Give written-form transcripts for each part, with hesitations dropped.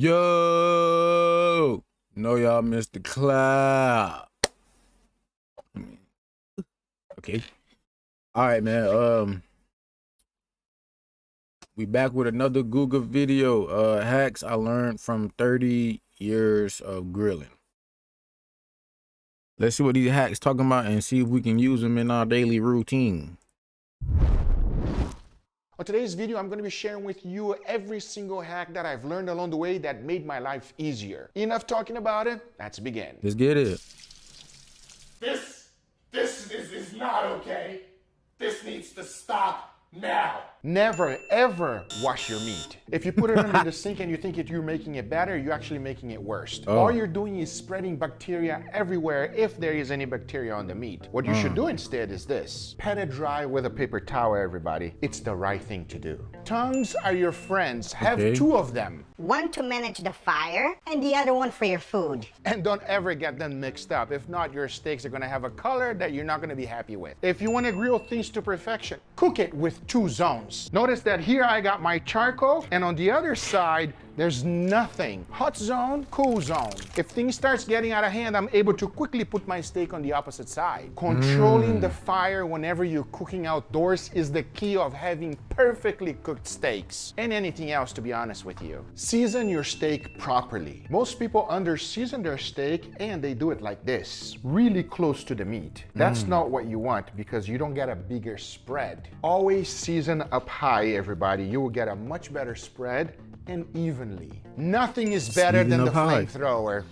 Yo, know y'all missed the cloud. Okay. All right, man. We back with another Google video. Hacks I learned from 30 years of grilling. Let's see what these hacks talking about and see if we can use them in our daily routine. On today's video, I'm going to be sharing with you every single hack that I've learned along the way that made my life easier. Enough talking about it, let's begin. Let's get it. This is not okay. This needs to stop now. Never, ever wash your meat. If you put it under the sink and you think you're making it better, you're actually making it worse. All you're doing is spreading bacteria everywhere if there is any bacteria on the meat. What you should do instead is this. Pat it dry with a paper towel, everybody. It's the right thing to do. Tongues are your friends. Have two of them. One to manage the fire and the other one for your food. And don't ever get them mixed up. If not, your steaks are going to have a color that you're not going to be happy with. If you want to grill things to perfection, cook it with two zones. Notice that here I got my charcoal, and on the other side, there's nothing. Hot zone, cool zone. If things starts getting out of hand, I'm able to quickly put my steak on the opposite side. Controlling the fire whenever you're cooking outdoors is the key of having perfectly cooked steaks, and anything else, to be honest with you. Season your steak properly. Most people under-season their steak, and they do it like this, really close to the meat. That's not what you want, because you don't get a bigger spread. Always season up high, everybody. You will get a much better spread, and evenly. Nothing is better than the flamethrower.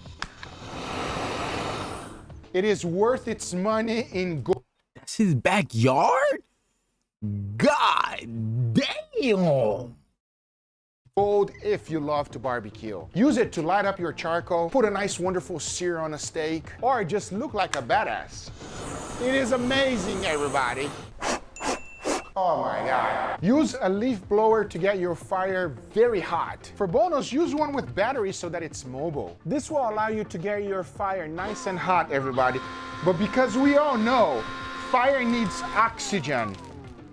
It is worth its money in gold. That's his backyard? God damn. Gold if you love to barbecue. Use it to light up your charcoal, put a nice wonderful sear on a steak, or just look like a badass. It is amazing, everybody. Oh my God. Use a leaf blower to get your fire very hot. For bonus, use one with battery so that it's mobile. This will allow you to get your fire nice and hot, everybody. But because we all know, fire needs oxygen.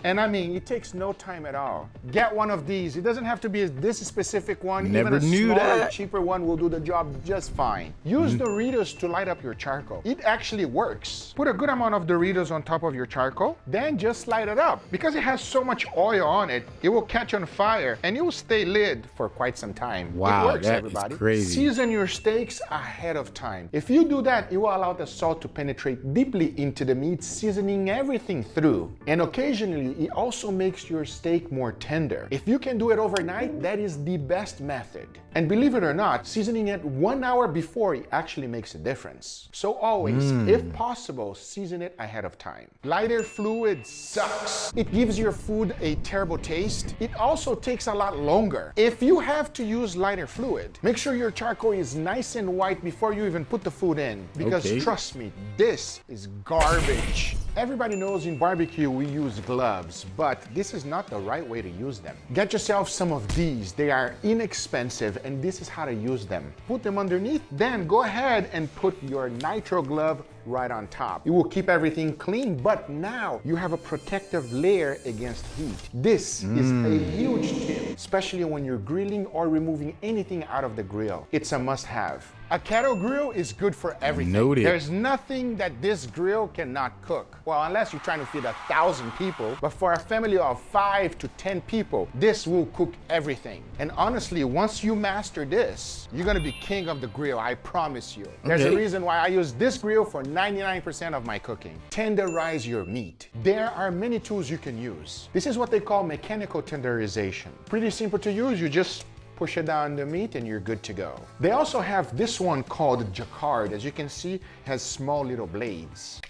And I mean, it takes no time at all. Get one of these. It doesn't have to be this specific one. Never Even a knew smaller, that. cheaper one will do the job just fine. Use Doritos to light up your charcoal. It actually works. Put a good amount of Doritos on top of your charcoal, then just light it up. Because it has so much oil on it, it will catch on fire and it will stay lit for quite some time. Wow, it works, that everybody. is crazy. Season your steaks ahead of time. If you do that, it will allow the salt to penetrate deeply into the meat, seasoning everything through. And occasionally, it also makes your steak more tender. If you can do it overnight, that is the best method. And believe it or not, seasoning it 1 hour before it actually makes a difference. So always, if possible, season it ahead of time. Lighter fluid sucks. It gives your food a terrible taste. It also takes a lot longer. If you have to use lighter fluid, make sure your charcoal is nice and white before you even put the food in. Because trust me, this is garbage. Everybody knows in barbecue we use gloves, but this is not the right way to use them. Get yourself some of these. They are inexpensive, and this is how to use them. Put them underneath, then go ahead and put your nitro glove right on top. It will keep everything clean, but now you have a protective layer against heat. This is a huge tip, especially when you're grilling or removing anything out of the grill. It's a must-have. A kettle grill is good for everything. Noted. There's nothing that this grill cannot cook. Well, unless you're trying to feed 1,000 people, but for a family of 5 to 10 people, this will cook everything. And honestly, once you master this, you're gonna be king of the grill, I promise you. There's a reason why I use this grill for 99% of my cooking. Tenderize your meat. There are many tools you can use. This is what they call mechanical tenderization. Pretty simple to use. You just push it down the meat and you're good to go. They also have this one called jacquard. As you can see, it has small little blades.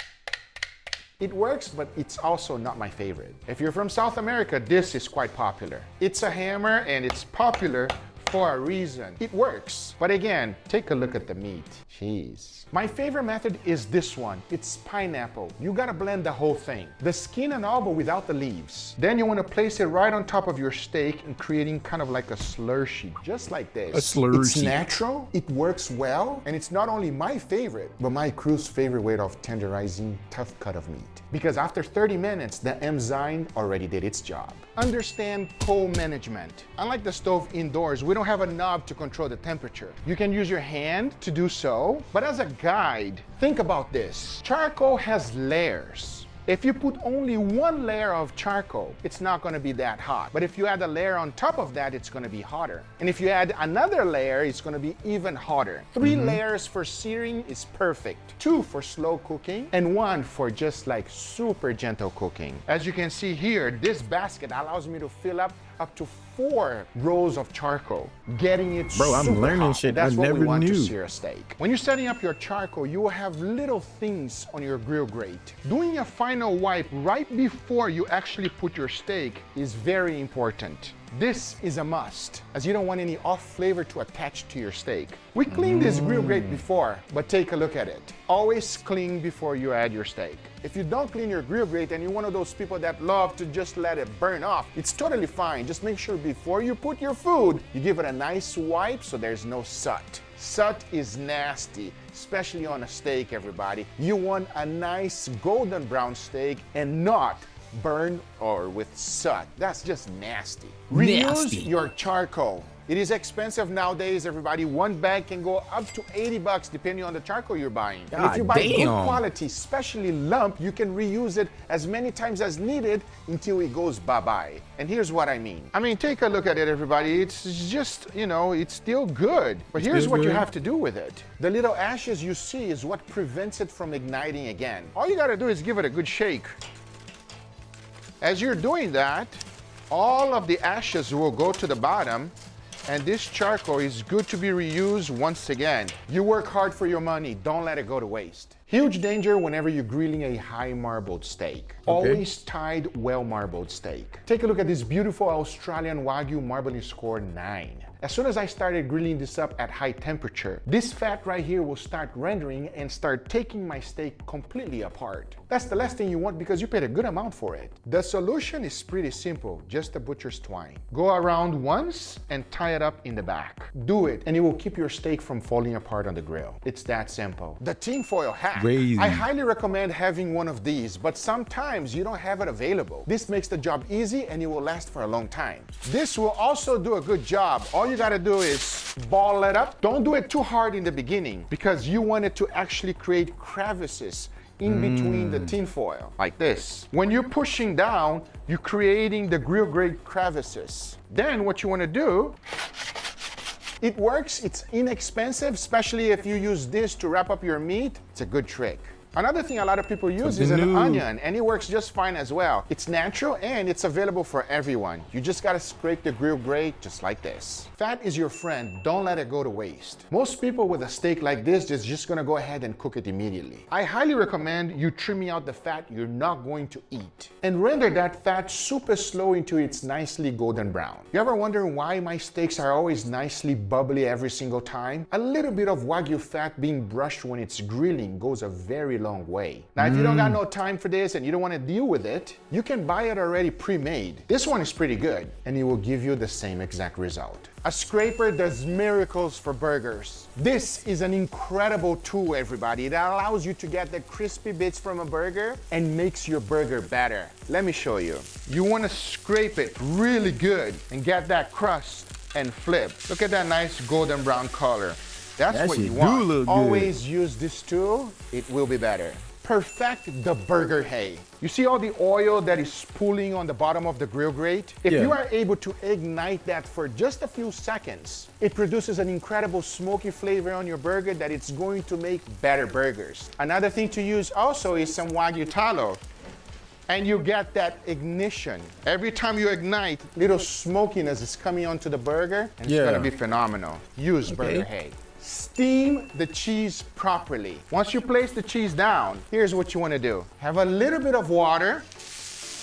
It works, but it's also not my favorite. If you're from South America, this is quite popular. It's a hammer and it's popular for a reason. It works. But again, take a look at the meat. Jeez. My favorite method is this one. It's pineapple. You gotta blend the whole thing. The skin and all, but without the leaves. Then you wanna place it right on top of your steak and creating kind of like a slurshie, just like this. A slurshie. It's natural, it works well, and it's not only my favorite, but my crew's favorite way of tenderizing tough cut of meat. Because after 30 minutes, the enzyme already did its job. Understand co-management. Unlike the stove indoors, we don't have a knob to control the temperature. You can use your hand to do so, but as a guide, think about this. Charcoal has layers. If you put only one layer of charcoal, it's not going to be that hot. But if you add a layer on top of that, it's going to be hotter. And if you add another layer, it's going to be even hotter. 3 layers for searing is perfect. 2 for slow cooking, and 1 for just like super gentle cooking. As you can see here, this basket allows me to fill up to 4 rolls of charcoal, getting it super I'm learning hot. shit That's I what never we want to knew. sear a steak. When you're setting up your charcoal, you will have little things on your grill grate. Doing a final wipe right before you actually put your steak is very important. This is a must, as you don't want any off flavor to attach to your steak. We cleaned this grill grate before, but take a look at it. Always clean before you add your steak. If you don't clean your grill grate and you're one of those people that love to just let it burn off, it's totally fine. Just make sure before you put your food, you give it a nice wipe so there's no soot. Soot is nasty, especially on a steak, everybody. You want a nice golden brown steak and not burn or with soot. That's just nasty. Reuse your charcoal. It is expensive nowadays, everybody. One bag can go up to $80 depending on the charcoal you're buying. And if you buy good quality, especially lump, you can reuse it as many times as needed until it goes bye-bye. And here's what I mean. Take a look at it, everybody. It's just, it's still good. But here's what you have to do with it. The little ashes you see is what prevents it from igniting again. All you gotta do is give it a good shake. As you're doing that, all of the ashes will go to the bottom, and this charcoal is good to be reused once again. You work hard for your money, don't let it go to waste. Huge danger whenever you're grilling a high marbled steak. Always tied, well marbled steak. Take a look at this beautiful Australian Wagyu marbling score 9. As soon as I started grilling this up at high temperature, this fat right here will start rendering and start taking my steak completely apart. That's the last thing you want because you paid a good amount for it. The solution is pretty simple, just a butcher's twine. Go around once and tie it up in the back. Do it and it will keep your steak from falling apart on the grill. It's that simple. The tinfoil hack. Crazy. I highly recommend having one of these, but sometimes you don't have it available. This makes the job easy and it will last for a long time. This will also do a good job. All you gotta do is ball it up. Don't do it too hard in the beginning because you want it to actually create crevices in between the tinfoil, like this. When you're pushing down, you're creating the grill grate crevices. Then what you wanna do, it works, it's inexpensive, especially if you use this to wrap up your meat. It's a good trick. Another thing a lot of people use is an onion, and it works just fine as well. It's natural and it's available for everyone. You just gotta scrape the grill grate just like this. Fat is your friend, don't let it go to waste. Most people with a steak like this is just gonna go ahead and cook it immediately. I highly recommend you trimming out the fat you're not going to eat and render that fat super slow until it's nicely golden brown. You ever wonder why my steaks are always nicely bubbly every single time? A little bit of Wagyu fat being brushed when it's grilling goes a very long way. Now, if you don't got no time for this and you don't want to deal with it, you can buy it already pre-made. This one is pretty good and it will give you the same exact result. A scraper does miracles for burgers. This is an incredible tool, everybody. It allows you to get the crispy bits from a burger and makes your burger better. Let me show you. You want to scrape it really good and get that crust and flip. Look at that nice golden brown color. That's what you want. Always use this tool, it will be better. Perfect the burger hay. You see all the oil that is pooling on the bottom of the grill grate? If you are able to ignite that for just a few seconds, it produces an incredible smoky flavor on your burger that it's going to make better burgers. Another thing to use also is some Wagyu tallow. And you get that ignition. Every time you ignite, little smokiness is coming onto the burger, and it's gonna be phenomenal. Use burger hay. Steam the cheese properly. Once you place the cheese down, here's what you want to do. Have a little bit of water,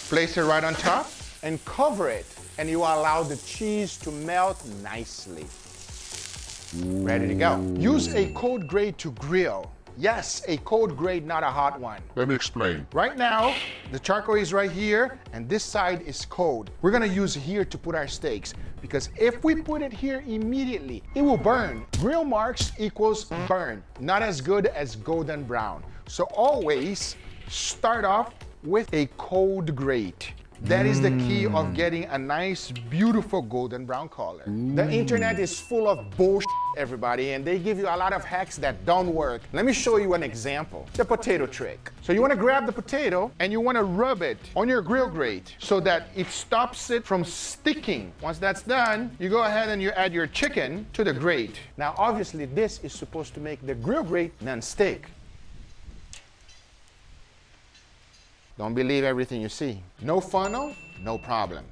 place it right on top, and cover it, and you allow the cheese to melt nicely. Ready to go. Use a cold grate to grill. Yes, a cold grate, not a hot one. Let me explain. Right now, the charcoal is right here, and this side is cold. We're gonna use here to put our steaks, because if we put it here immediately, it will burn. Grill marks equals burn, not as good as golden brown. So always start off with a cold grate. That is the key of getting a nice, beautiful golden brown color. The internet is full of bullshit, everybody, and they give you a lot of hacks that don't work. Let me show you an example. The potato trick. So you want to grab the potato and you want to rub it on your grill grate so that it stops it from sticking. Once that's done, you go ahead and you add your chicken to the grate. Now, obviously, this is supposed to make the grill grate non-stick. Don't believe everything you see. No funnel, no problem.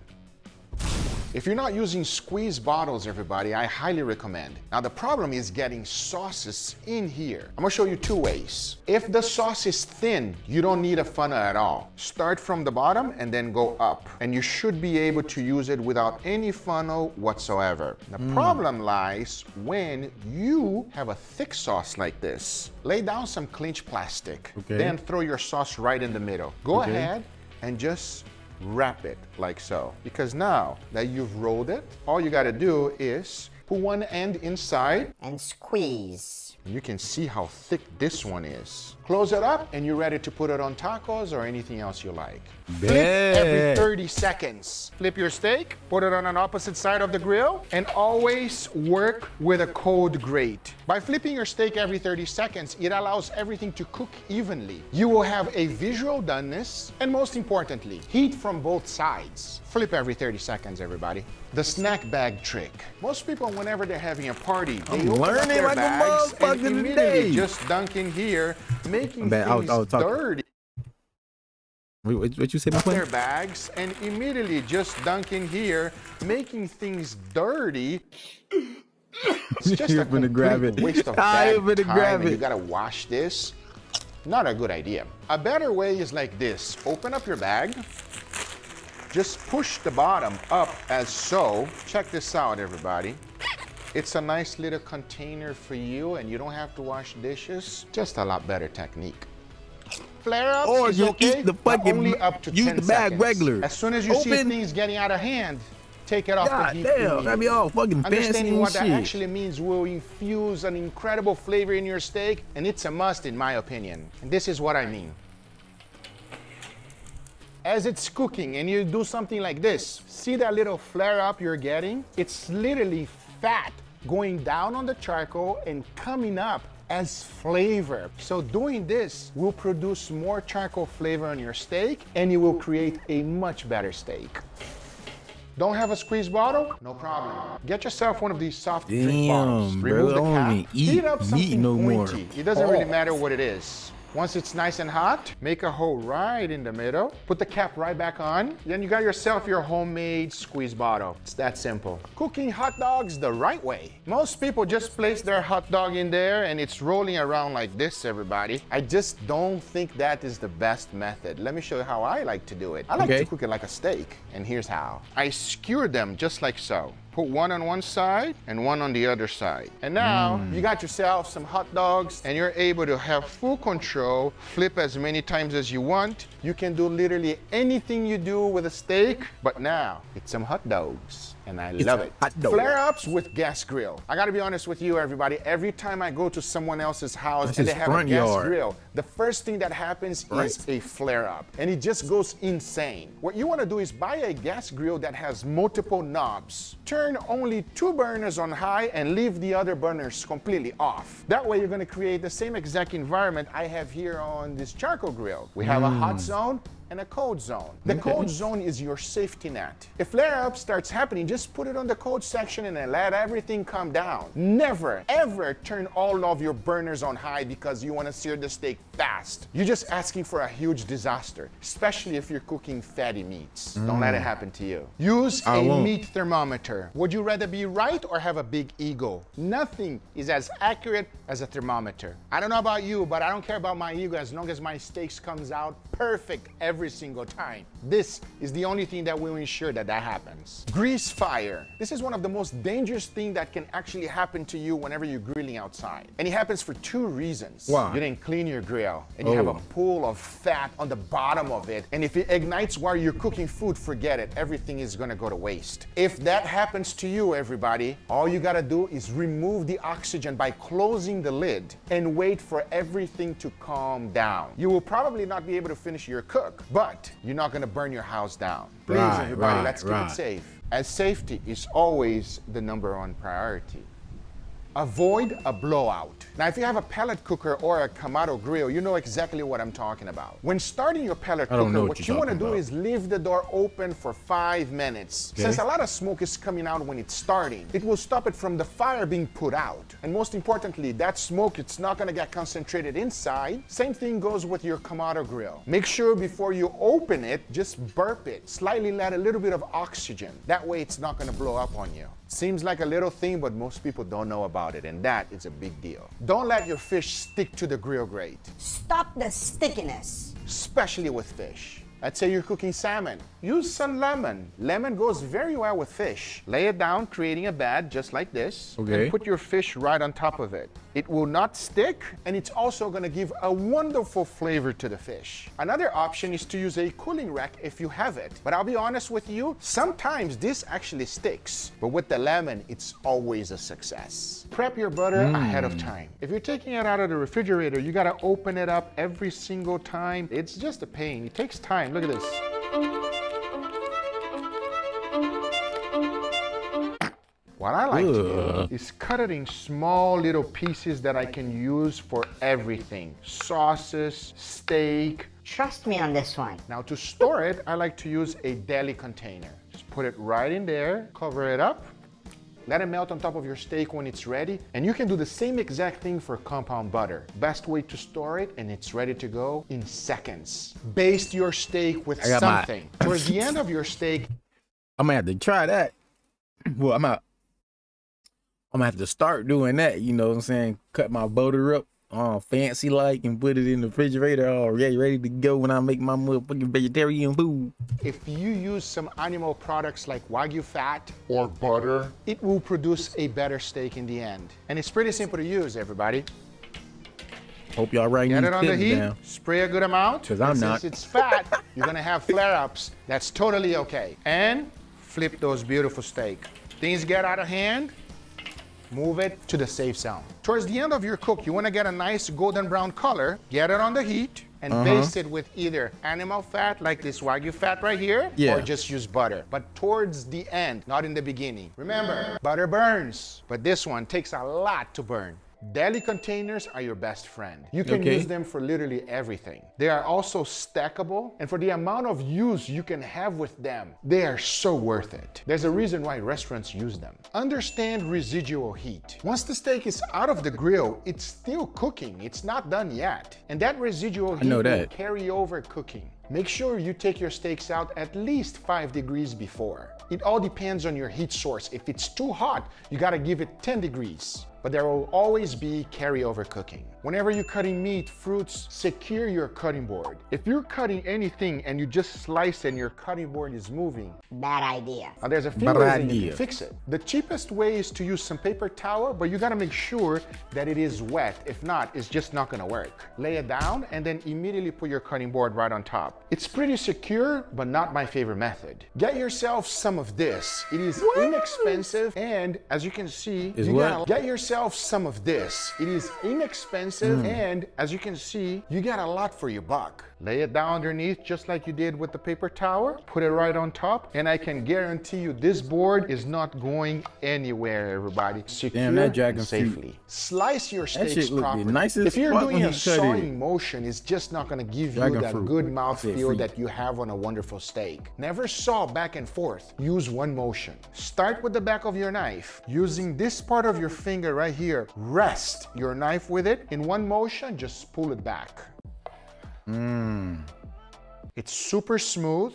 If you're not using squeeze bottles, everybody, I highly recommend. Now, the problem is getting sauces in here. I'm gonna show you two ways. If the sauce is thin, you don't need a funnel at all. Start from the bottom and then go up. And you should be able to use it without any funnel whatsoever. The problem lies when you have a thick sauce like this. Lay down some clinch plastic, then throw your sauce right in the middle. Go ahead and just wrap it like so. Because now that you've rolled it, all you gotta do is put one end inside And squeeze. and you can see how thick this one is. Close it up and you're ready to put it on tacos or anything else you like. Flip every 30 seconds. Flip your steak, put it on an opposite side of the grill, and always work with a cold grate. By flipping your steak every 30 seconds, it allows everything to cook evenly. You will have a visual doneness, and most importantly, heat from both sides. Flip every 30 seconds, everybody. The snack bag trick. Most people, whenever they're having a party, they open up their like bags a and motherfucker immediately today. just dunk in here, making I'll things talk. dirty. What you say, my Their friend? bags and immediately just dunk in here, making things dirty. It's just You're a gonna grab it. waste of I'm bag gonna time, grab and it. you gotta wash this. Not a good idea. A better way is like this. Open up your bag. Just push the bottom up as so. Check this out, everybody. It's a nice little container for you, and you don't have to wash dishes. Just a lot better technique. Flare ups Or is you okay, eat the but fucking- only up to use 10 the bag seconds. regular. As soon as you see Open. things getting out of hand, take it off the God heat. damn, that'd be all fucking fancy Understanding and what that shit. actually means will infuse an incredible flavor in your steak, and it's a must in my opinion. And this is what I mean. As it's cooking and you do something like this, see that little flare up you're getting? It's literally fat going down on the charcoal and coming up as flavor. So doing this will produce more charcoal flavor on your steak, and you will create a much better steak. Don't have a squeeze bottle? No problem. Get yourself one of these soft drink bottles. Damn, bro, Remove the I don't cap. even eat Heat up meat something no more. pointy. It doesn't really matter what it is. Once it's nice and hot, make a hole right in the middle. Put the cap right back on. Then you got yourself your homemade squeeze bottle. It's that simple. Cooking hot dogs the right way. Most people just place their hot dog in there and it's rolling around like this, everybody. I just don't think that is the best method. Let me show you how I like to do it. I like to cook it like a steak, and here's how. I skewer them just like so. Put one on one side and one on the other side. And now you got yourself some hot dogs and you're able to have full control, flip as many times as you want. You can do literally anything you do with a steak, but now it's some hot dogs. And I love it. Flare-ups with gas grill. I gotta be honest with you, everybody. Every time I go to someone else's house and they have a gas grill, the first thing that happens is a flare-up. And it just goes insane. What you wanna do is buy a gas grill that has multiple knobs. Turn only 2 burners on high and leave the other burners completely off. That way you're gonna create the same exact environment I have here on this charcoal grill. We have a hot zone and a cold zone. The cold zone is your safety net. If flare-up starts happening, just put it on the cold section and then let everything come down. Never, ever turn all of your burners on high because you want to sear the steak fast. You're just asking for a huge disaster, especially if you're cooking fatty meats. Don't let it happen to you. Use a meat thermometer. Would you rather be right or have a big ego? Nothing is as accurate as a thermometer. I don't know about you, but I don't care about my ego as long as my steaks comes out perfect every single time. This is the only thing that will ensure that that happens. Grease fire. This is one of the most dangerous things that can actually happen to you whenever you're grilling outside. And it happens for 2 reasons. Why? You didn't clean your grill and you have a pool of fat on the bottom of it. And if it ignites while you're cooking food, forget it. Everything is gonna go to waste. If that happens to you, everybody, all you gotta do is remove the oxygen by closing the lid and wait for everything to calm down. You will probably not be able to finish your cook, but you're not gonna burn your house down. Please, Right, everybody, right, let's keep it safe. As safety is always the #1 priority. Avoid a blowout. Now, if you have a pellet cooker or a Kamado grill, you know exactly what I'm talking about. When starting your pellet cooker, what you want to do is leave the door open for 5 minutes. Okay. Since a lot of smoke is coming out when it's starting, it will stop it from the fire being put out. And most importantly, that smoke, it's not going to get concentrated inside. Same thing goes with your Kamado grill. Make sure before you open it, just burp it. Slightly let a little bit of oxygen. That way it's not going to blow up on you. Seems like a little thing, but most people don't know about it, and that is a big deal. Don't let your fish stick to the grill grate. Stop the stickiness. Especially with fish. Let's say you're cooking salmon. Use some lemon. Lemon goes very well with fish. Lay it down, creating a bed just like this. Okay. And put your fish right on top of it. It will not stick, and it's also gonna give a wonderful flavor to the fish. Another option is to use a cooling rack if you have it. But I'll be honest with you, sometimes this actually sticks. But with the lemon, it's always a success. Prep your butter ahead of time. If you're taking it out of the refrigerator, you gotta open it up every single time. It's just a pain. It takes time. Look at this. What I like to do is cut it in small little pieces that I can use for everything. Sauces, steak. Trust me on this one. Now to store it, I like to use a deli container. Just put it right in there, cover it up, let it melt on top of your steak when it's ready. And you can do the same exact thing for compound butter. Best way to store it, and it's ready to go in seconds. Baste your steak with something. Towards the end of your steak, I'm gonna have to try that. Well, I'm gonna have to start doing that, you know what I'm saying? Cut my butter up fancy like and put it in the refrigerator already ready to go when I make my motherfucking vegetarian food. If you use some animal products like Wagyu fat or butter, it will produce a better steak in the end. And it's pretty simple to use, everybody. Hope y'all writing Get these it on the tips heat, down. spray a good amount. Because I'm not. Since it's fat, you're gonna have flare-ups. That's totally okay. And flip those beautiful steak. Things get out of hand, move it to the safe zone. Towards the end of your cook, you want to get a nice golden brown color. Get it on the heat and baste it with either animal fat, like this Wagyu fat right here, or just use butter. But towards the end, not in the beginning. Remember, butter burns, but this one takes a lot to burn. Deli containers are your best friend. You can use them for literally everything. They are also stackable, and for the amount of use you can have with them, they are so worth it. There's a reason why restaurants use them. Understand residual heat. Once the steak is out of the grill, it's still cooking. It's not done yet. And that residual heat will carry over cooking. Make sure you take your steaks out at least 5 degrees before. It all depends on your heat source. If it's too hot, you gotta give it 10 degrees. But there will always be carryover cooking. Whenever you're cutting meat, fruits, secure your cutting board. If you're cutting anything and you just slice and your cutting board is moving, bad idea. Now there's a few ways that you can fix it. The cheapest way is to use some paper towel, but you gotta make sure that it is wet. If not, it's just not gonna work. Lay it down and then immediately put your cutting board right on top. It's pretty secure, but not my favorite method. Get yourself some of this. It is inexpensive, and as you can see, get yourself some of this. It is inexpensive, and as you can see, you get a lot for your buck. Lay it down underneath just like you did with the paper towel. Put it right on top, and I can guarantee you this board is not going anywhere, everybody. Secure and safely. Slice your steaks properly. If you're doing a sawing motion, it's just not gonna give you that good mouthfeel that you have on a wonderful steak. Never saw back and forth. Use one motion. Start with the back of your knife. Using this part of your finger right here, rest your knife with it. In one motion, just pull it back. It's super smooth.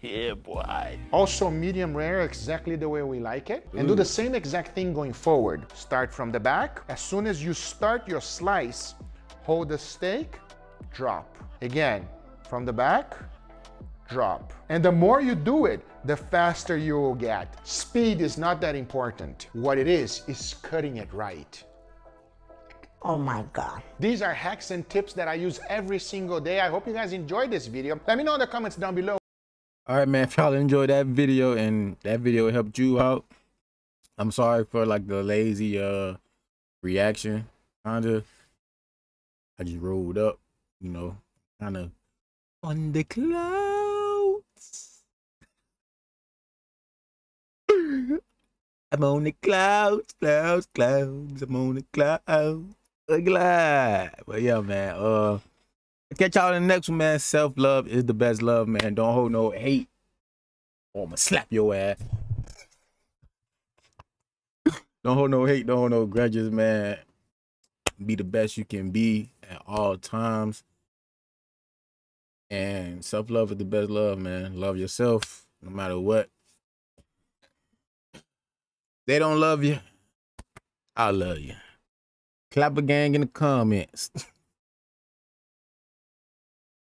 Yeah, boy. Also medium rare, exactly the way we like it. And do the same exact thing going forward. Start from the back. As soon as you start your slice, hold the steak, drop. Again, from the back, drop. And the more you do it, the faster you will get. Speed is not that important. What it is cutting it right. Oh my God. These are hacks and tips that I use every single day. I hope you guys enjoyed this video. Let me know in the comments down below. All right, man, if y'all enjoyed that video and that video helped you out, I'm sorry for like the lazy reaction. I just rolled up, you know, kind of On the clouds. I'm on the clouds, clouds, clouds. I'm on the clouds. Glad. But yeah, man. Catch y'all in the next one, man. Self-love is the best love, man. Don't hold no hate, or I'ma slap your ass. Don't hold no hate, don't hold no grudges, man. Be the best you can be at all times. And self-love is the best love, man. Love yourself no matter what. They don't love you, I love you. Clap a gang in the comments.